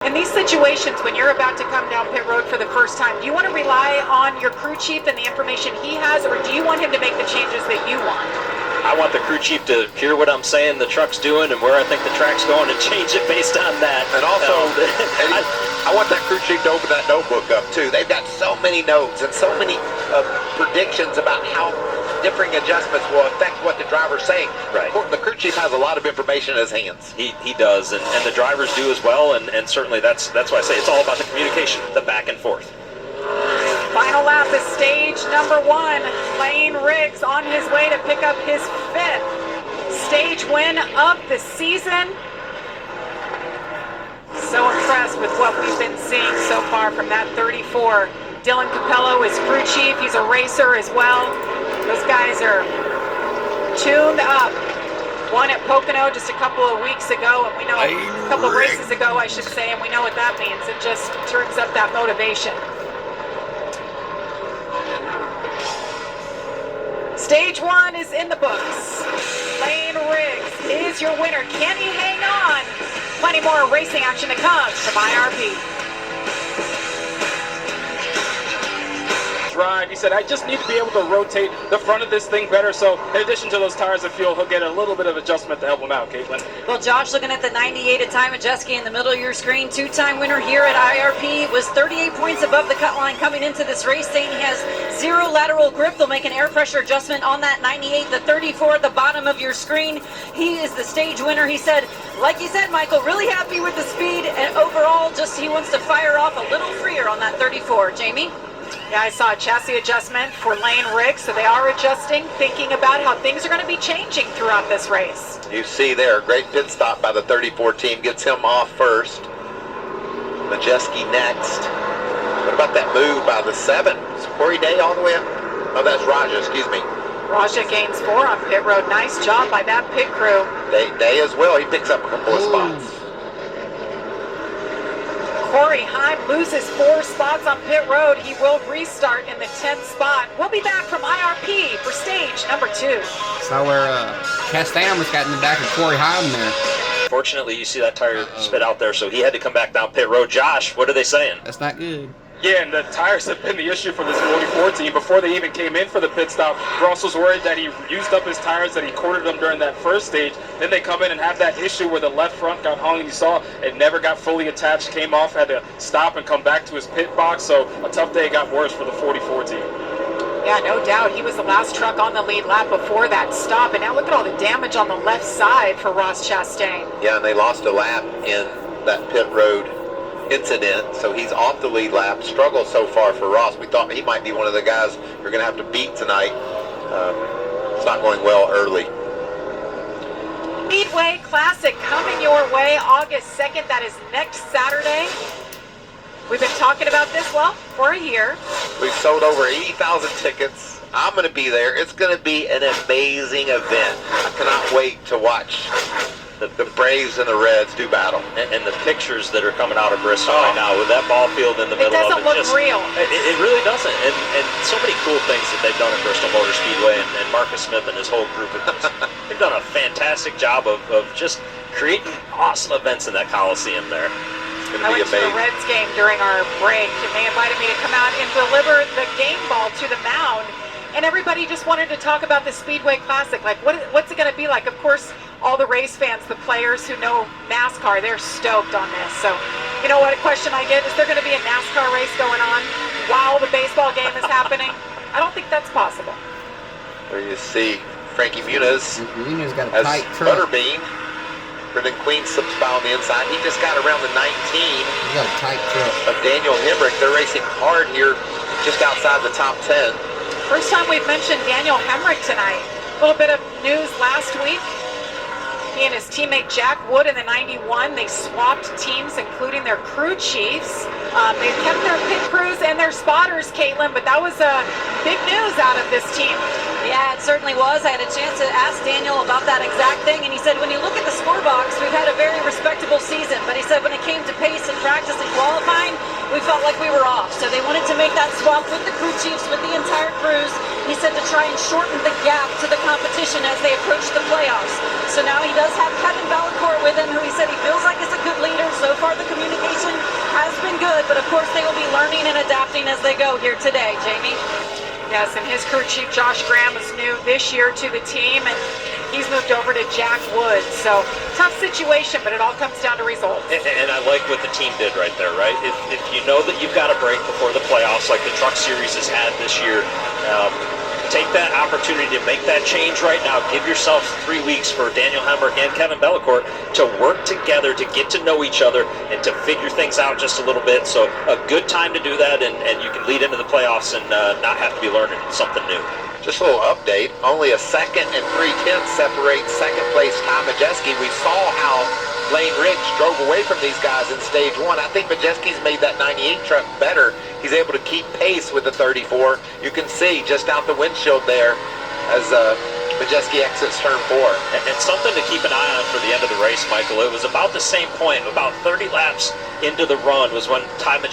In these situations, when you're about to come down pit road for the first time, do you want to rely on your crew chief and the information he has, or do you want him to make the changes that you want? I want the crew chief to hear what I'm saying the truck's doing and where I think the track's going and change it based on that. And also, I want that crew chief to open that notebook up too. They've got so many notes and so many predictions about how differing adjustments will affect what the driver's saying. Right. The crew chief has a lot of information in his hands. He does, and the drivers do as well, and certainly that's why I say it's all about the communication, the back and forth. Final lap is stage number 1. Lane Riggs on his way to pick up his 5th stage win of the season. So impressed with what we've been seeing so far from that 34. Dylan Capello is crew chief. He's a racer as well. Those guys are tuned up. Won at Pocono just a couple of weeks ago, and we know a couple of races ago, I should say, and we know what that means. It just turns up that motivation. Stage 1 is in the books. Lane Riggs is your winner. Can he hang on? Plenty more racing action to come from IRP. Drive. He said, I just need to be able to rotate the front of this thing better. So in addition to those tires of fuel, he'll get a little bit of adjustment to help him out, Caitlin. Well, Josh, looking at the 98 at Ty Majeski in the middle of your screen, two-time winner here at IRP, was 38 points above the cut line coming into this race, saying he has zero lateral grip. They'll make an air pressure adjustment on that 98, the 34 at the bottom of your screen. He is the stage winner. He said, like you said, Michael, really happy with the speed, and overall, just he wants to fire off a little freer on that 34. Jamie? Yeah, I saw a chassis adjustment for Lane Riggs, so they are adjusting, thinking about how things are going to be changing throughout this race. You see there, great pit stop by the 34 team, gets him off first. Majeski next. What about that move by the 7? Is Corey Day all the way up? Oh, that's Raja, excuse me. Raja gains 4 on pit road. Nice job by that pit crew. Day as well, he picks up a couple of spots. Corey Heim loses 4 spots on pit road. He will restart in the 10th spot. We'll be back from IRP for stage number 2. Saw where Castan was got in the back of Corey Heim there. Fortunately, you see that tire spit out there, so he had to come back down pit road. Josh, what are they saying? That's not good. Yeah, and the tires have been the issue for this 44 team. Before they even came in for the pit stop, Ross was worried that he used up his tires, that he quartered them during that first stage. Then they come in and have that issue where the left front got hung. You saw it never got fully attached, came off, had to stop and come back to his pit box. So a tough day got worse for the 44 team. Yeah, no doubt. He was the last truck on the lead lap before that stop. And now look at all the damage on the left side for Ross Chastain. Yeah, and they lost a lap in that pit road incident, so he's off the lead lap. Struggle so far for Ross. We thought he might be one of the guys we're going to have to beat tonight. It's not going well early. Speedway Classic coming your way August 2nd. That is next Saturday. We've been talking about this, well, for a year. We've sold over 80,000 tickets. I'm going to be there. It's going to be an amazing event. I cannot wait to watch the Braves and the Reds do battle. And the pictures that are coming out of Bristol right now with that ball field in the middle of it. It doesn't look real. It really doesn't. And so many cool things that they've done at Bristol Motor Speedway, and Marcus Smith and his whole group they've done a fantastic job of just creating awesome events in that Coliseum there. It's going I to be went to amazing. a Reds game during our break, and they invited me to come out and deliver the game ball to the mound. And everybody just wanted to talk about the Speedway Classic. Like, what's it going to be like? Of course, all the race fans, the players who know NASCAR, they're stoked on this. So, you know what, a question I get, is there going to be a NASCAR race going on while the baseball game is happening? I don't think that's possible. There you see Frankie Muniz Muniz got a as tight truck. Butterbean. Brendan Queen slips by on the inside. He just got around the 19 He's got a tight truck. of Daniel Hemrick. They're racing hard here just outside the top 10. First time we've mentioned Daniel Hemrick tonight. A little bit of news last week. He and his teammate Jack Wood in the 91, they swapped teams, including their crew chiefs. They've kept their pit crews and their spotters, Caitlin, but that was big news out of this team. Yeah, it certainly was. I had a chance to ask Daniel about that exact thing, and he said, when you look at the score box, we've had a very respectable season, but he said when it came to pace and practice and qualifying, we felt like we were off. So they wanted to make that swap with the crew chiefs, with the entire crews. He said to try and shorten the gap to the competition as they approach the playoffs. So now he does have Kevin Valancourt with him, who he said he feels like is a good leader. So far, the communication has been good, but of course, they will be learning and adapting as they go here today. Jamie? Yes, and his crew chief, Josh Graham, is new this year to the team, and he's moved over to Jack Woods. So, tough situation, but it all comes down to results. And I like what the team did right there, right? If you know that you've got a break before the playoffs, like the Truck Series has had this year, take that opportunity to make that change right now. Give yourself 3 weeks for Daniel Hemrick and Kevin Bellecourt to work together, to get to know each other, and to figure things out just a little bit. So a good time to do that, and you can lead into the playoffs and not have to be learning something new. Just a little update. Only a second and 3/10 separate second place Ty Majeski. We saw how Lane Riggs drove away from these guys in stage one. I think Majeski's made that 98 truck better. He's able to keep pace with the 34. You can see just out the windshield there as Majeski exits turn 4. And something to keep an eye on for the end of the race, Michael. It was about the same point, about 30 laps into the run was when Ty